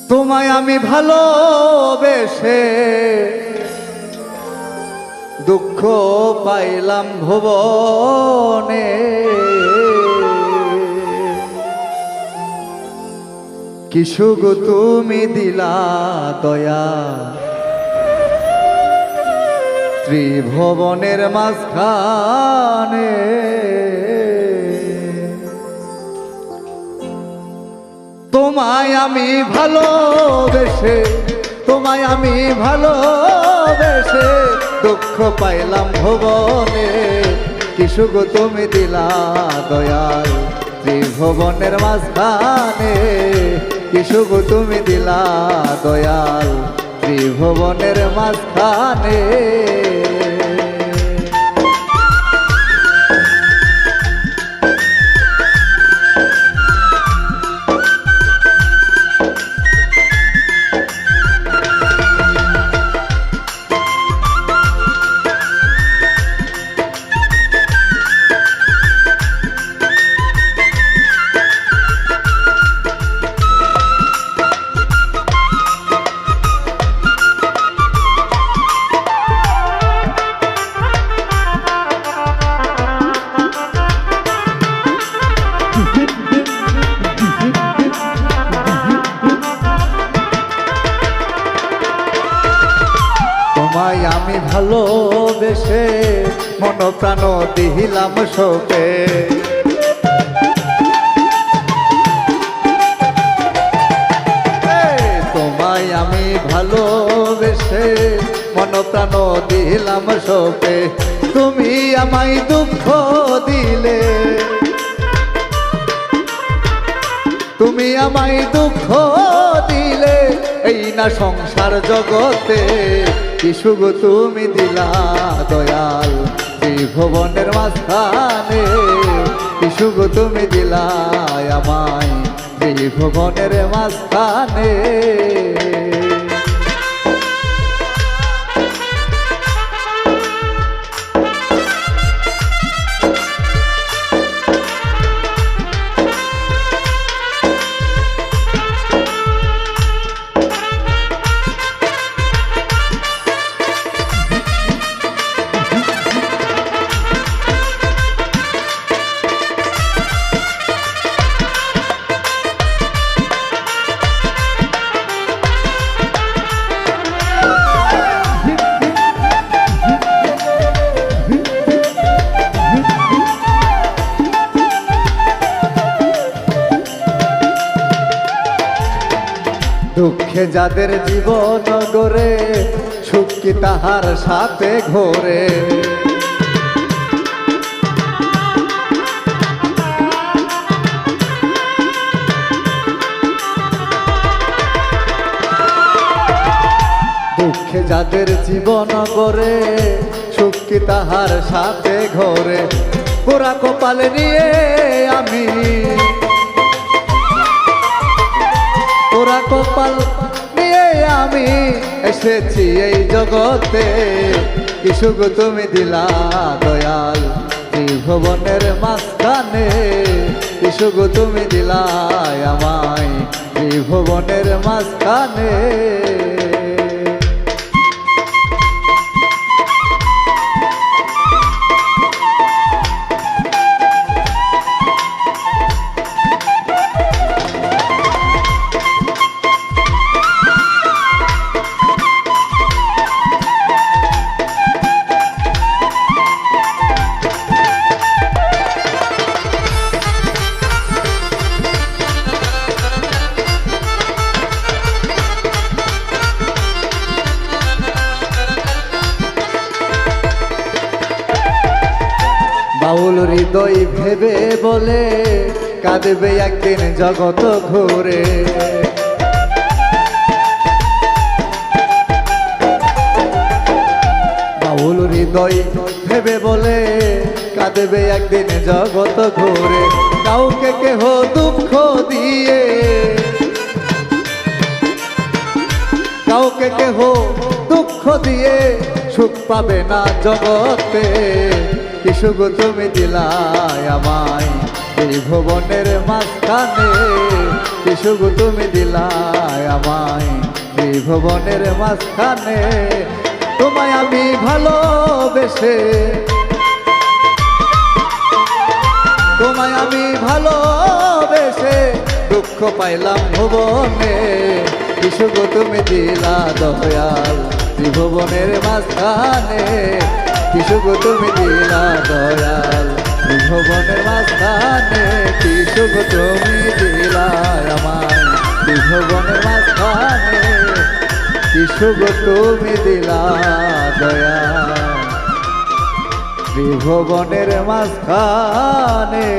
তোমায় আমি ভালোবেসে দুঃখ পাইলাম ভুবনে, কি সুখ তুমি দিলা দয়া ত্রিভুবনের মাঝখানে। তোমায় আমি ভালোবেসে, তোমায় আমি ভালোবেসে দুঃখ পাইলাম ভুবনে, কি সুখ তুমি দিলা দয়াল ত্রিভুবনের মাঝখানে, কি সুখ তুমি দিলা দয়াল ত্রিভুবনের মাঝখানে। তোমায় আমি ভালোবেসে মন প্রাণ দিলাম শোকে, তোমায় আমি ভালোবেসে মন প্রাণ দিলাম শোকে, তুমি আমায় দুঃখ দিলে, তুমি আমায় দুঃখ দিলে, এই না সংসার জগতে কি সুখ তুমি দিলা দয়াল ত্রিভুবনের মাঝখানে, কি সুখ তুমি দিলা আমায় ত্রিভুবনের মাঝখানে। দুঃখে যাদের জীবন গড়ে সুখ কি তাহার সাথে ঘোরে, দুঃখে যাদের জীবন গড়ে সুখ কি তাহার সাথে ঘোরে, পোড়া কপালে নিয়ে আমি, পোড়া কপাল নিয়ে আমি এসেছি এই জগতে, কি সুখ তুমি দিলা দয়াল ত্রিভুবনের মাঝখানে, কি সুখ তুমি দিলা আমায় ত্রিভুবনের মাঝখানে। বাউল হৃদয় ভেবে বলে কাঁদবে একদিন জগৎ ঘুরে, বাউল হৃদয় ভেবে বলে কাঁদবে একদিন জগৎ ঘুরে, কাউকে কেহ দুঃখ দিয়ে, কাউকে কেহ দুঃখ দিয়ে সুখ পাবে না জগতে, কি সুখ তুমি দিলা আমায় ত্রিভুবনের মাঝখানে কি সুখ তুমি দিলাই আমায় ত্রিভুবনের মাঝখানে তোমায় আমি ভালোবেসে তোমায় আমি ভালোবেসে দুঃখ পাইলাম ভুবনে কি সুখ তুমি দিলা দয়াল ত্রিভুবনের মাঝখানে কি সুখ তুমি দিলা দয়াল ত্রিভুবনের মাঝখানে কি সুখ তুমি দিলা আমায় ত্রিভুবনের মাঝখানে কি সুখ তুমি দিলা দয়াল ত্রিভুবনের মাঝখানে